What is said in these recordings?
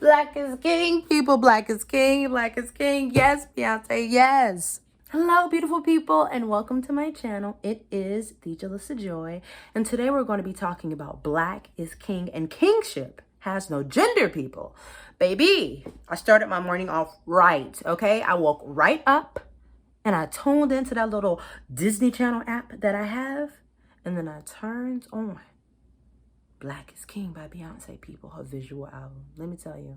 Black is king, people. Black is king. Black is king. Yes, Beyonce. Yes. Hello, beautiful people, and welcome to my channel. It is the Jalissa Joy, and today we're going to be talking about Black is king and kingship has no gender, people. Baby, I started my morning off right, okay? I woke right up and I tuned into that little Disney Channel app that I have, and then I turned on Black is King by Beyonce, people, her visual album. Let me tell you,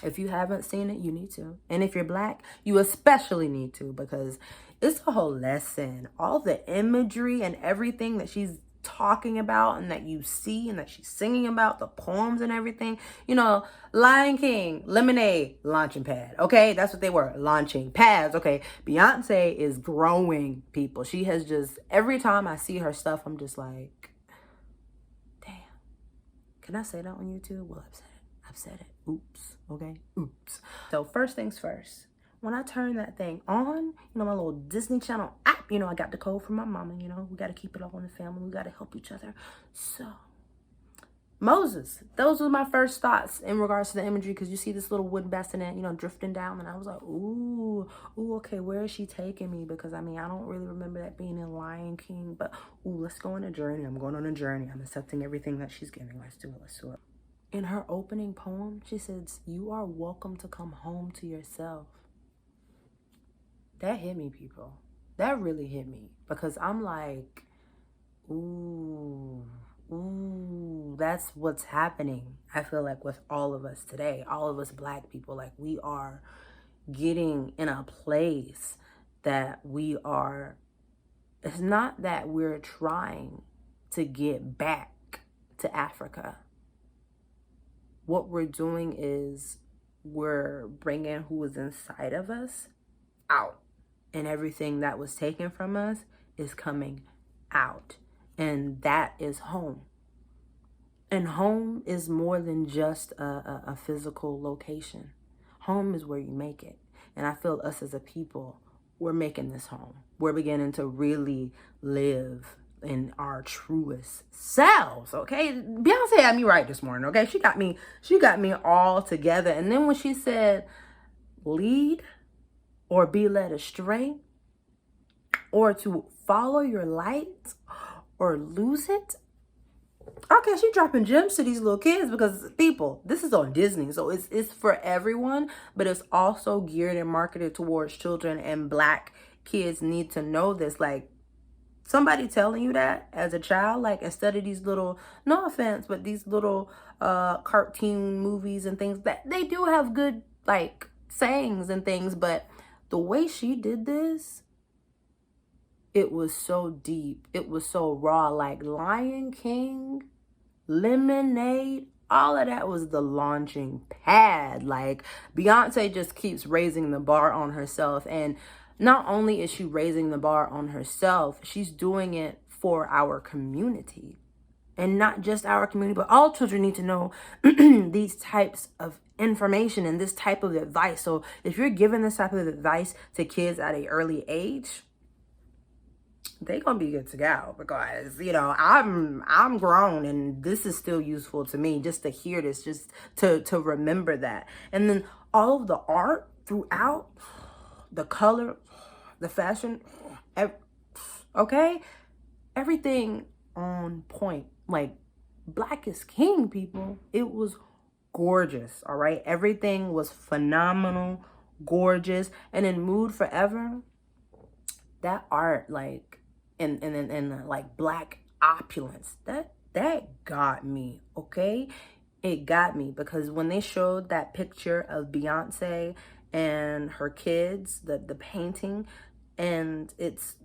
if you haven't seen it, you need to. And if you're Black, you especially need to, because it's a whole lesson. All the imagery and everything that she's talking about and that you see and that she's singing about, the poems and everything. You know, Lion King, Lemonade, launching pad. Okay, that's what they were, launching pads. Okay, Beyonce is growing, people. She has just, every time I see her stuff, I'm just like, can I say that on YouTube? Well, I've said it. Oops. Okay? Oops. So first things first. When I turn that thing on, you know, my little Disney Channel app, you know, I got the code from my mama, you know. We got to keep it all in the family. We got to help each other. So, Moses. Those were my first thoughts in regards to the imagery, because you see this little wooden bassinet, you know, drifting down. And I was like, ooh, okay, where is she taking me? Because, I mean, I don't really remember that being in Lion King. But, ooh, let's go on a journey. I'm going on a journey. I'm accepting everything that she's giving. Let's do it. Let's do it. In her opening poem, she says, you are welcome to come home to yourself. That hit me, people. That really hit me. Because I'm like, ooh, that's what's happening. I feel like with all of us today, all of us Black people, like we are getting in a place that we are, it's not that we're trying to get back to Africa. What we're doing is we're bringing who is inside of us out, and everything that was taken from us is coming out. And that is home. And home is more than just a physical location. Home is where you make it. And I feel us as a people, we're making this home. We're beginning to really live in our truest selves, okay? Beyonce had me right this morning, okay? She got me all together. And then when she said, lead or be led astray, or to follow your light or lose it. Okay, she dropping gems to these little kids, because people, this is on Disney, so it's for everyone, but it's also geared and marketed towards children, and Black kids need to know this. Like, somebody telling you that as a child, like, instead of these little, no offense, but these little cartoon movies and things, that they do have good, like, sayings and things, but the way she did this, it was so deep. It was so raw. Like Lion King, Lemonade, all of that was the launching pad. Like, Beyonce just keeps raising the bar on herself. And not only is she raising the bar on herself, she's doing it for our community. And not just our community, but all children need to know these types of information and this type of advice. So if you're giving this type of advice to kids at an early age, they gonna be good to go, because, you know, I'm grown and this is still useful to me, just to hear this, just to remember that. And then all of the art throughout, the color, the fashion, okay, everything on point. Like, Black is king, people. It was gorgeous. All right, everything was phenomenal, gorgeous. And in Mood Forever, that art, like, and like Black opulence, that got me, okay? It got me, because when they showed that picture of Beyonce and her kids, the painting, and it's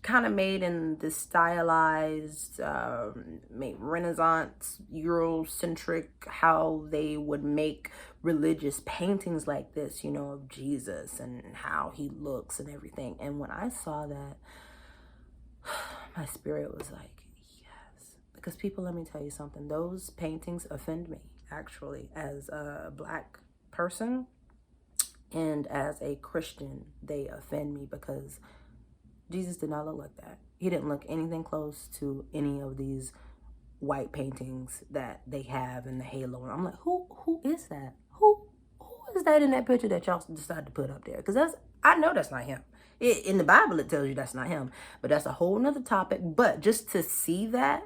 kind of made in this stylized, Renaissance, Eurocentric, how they would make religious paintings like this, you know, of Jesus and how he looks and everything. And when I saw that, my spirit was like, yes. Because people, let me tell you something. Those paintings offend me, actually, as a Black person and as a Christian. They offend me, because Jesus did not look like that. He didn't look anything close to any of these white paintings that they have in the halo. And I'm like, who is that? Who is that in that picture that y'all decided to put up there? Because I know that's not him. In the Bible, it tells you that's not him. But that's a whole nother topic. But just to see that,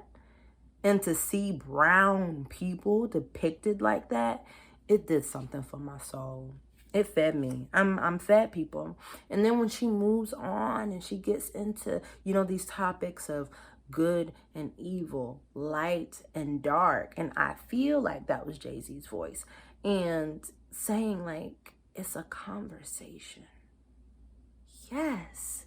and to see brown people depicted like that, it did something for my soul. It fed me. I'm fed, people. And then when she moves on and she gets into, these topics of good and evil, light and dark, and I feel like that was Jay-Z's voice, and saying like, it's a conversation. Yes.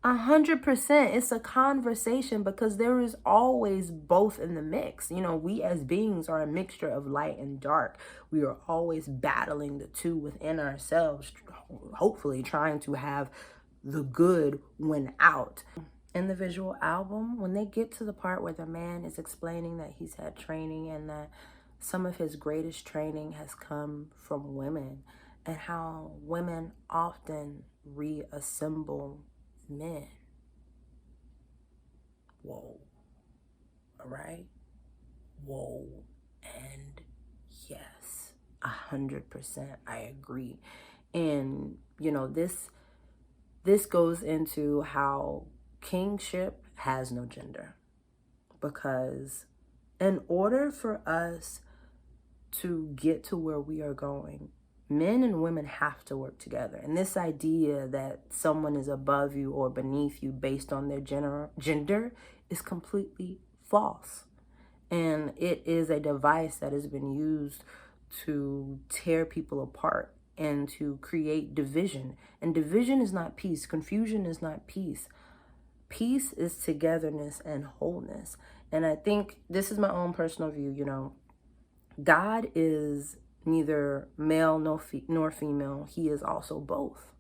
100%. It's a conversation, because there is always both in the mix. We as beings are a mixture of light and dark. We are always battling the two within ourselves, hopefully trying to have the good win out. In the visual album, when they get to the part where the man is explaining that he's had training and that some of his greatest training has come from women, and how women often reassemble men. Whoa. All right? Whoa. And yes, 100% I agree. And, this goes into how kingship has no gender. Because in order for us to get to where we are going, men and women have to work together. And this idea that someone is above you or beneath you based on their gender is completely false. And it is a device that has been used to tear people apart and to create division. And division is not peace. Confusion is not peace. Peace is togetherness and wholeness. And I think this is my own personal view, God is neither male nor female. He is also both.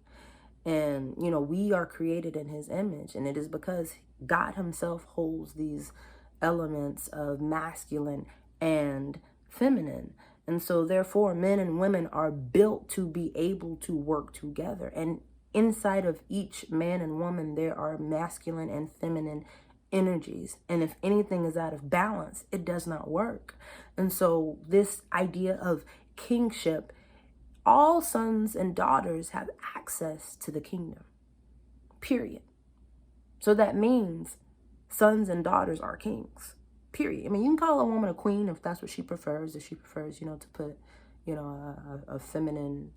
And, we are created in his image. And it is because God himself holds these elements of masculine and feminine. And so therefore, men and women are built to be able to work together. And inside of each man and woman, there are masculine and feminine energies. And if anything is out of balance, it does not work. And so this idea of kingship, all sons and daughters have access to the kingdom, period. So that means sons and daughters are kings, period. I mean, you can call a woman a queen if that's what she prefers. If she prefers, to put, a feminine,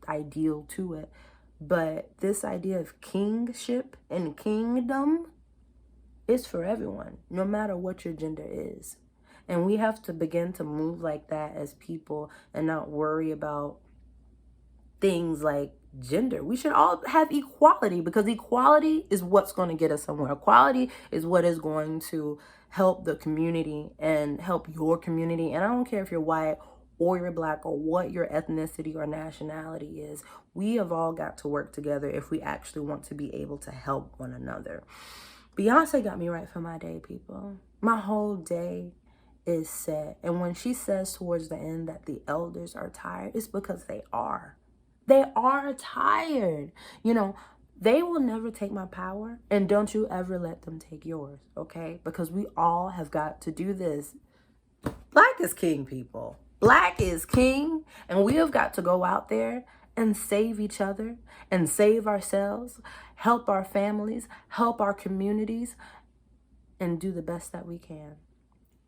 ideal to it. But this idea of kingship and kingdom is for everyone, no matter what your gender is. And we have to begin to move like that as people and not worry about things like gender. We should all have equality, because equality is what's going to get us somewhere. Equality is what is going to help the community and help your community. And I don't care if you're white or you're black or what your ethnicity or nationality is. We have all got to work together if we actually want to be able to help one another. Beyonce got me right for my day, people. My whole day is set. And when she says towards the end that the elders are tired, it's because they are. They are tired. They will never take my power, and don't you ever let them take yours, okay? Because we all have got to do this. Black is king, people. Black is king, and we have got to go out there and save each other and save ourselves, help our families, help our communities, and do the best that we can.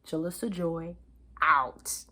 Jalissa Joy, out.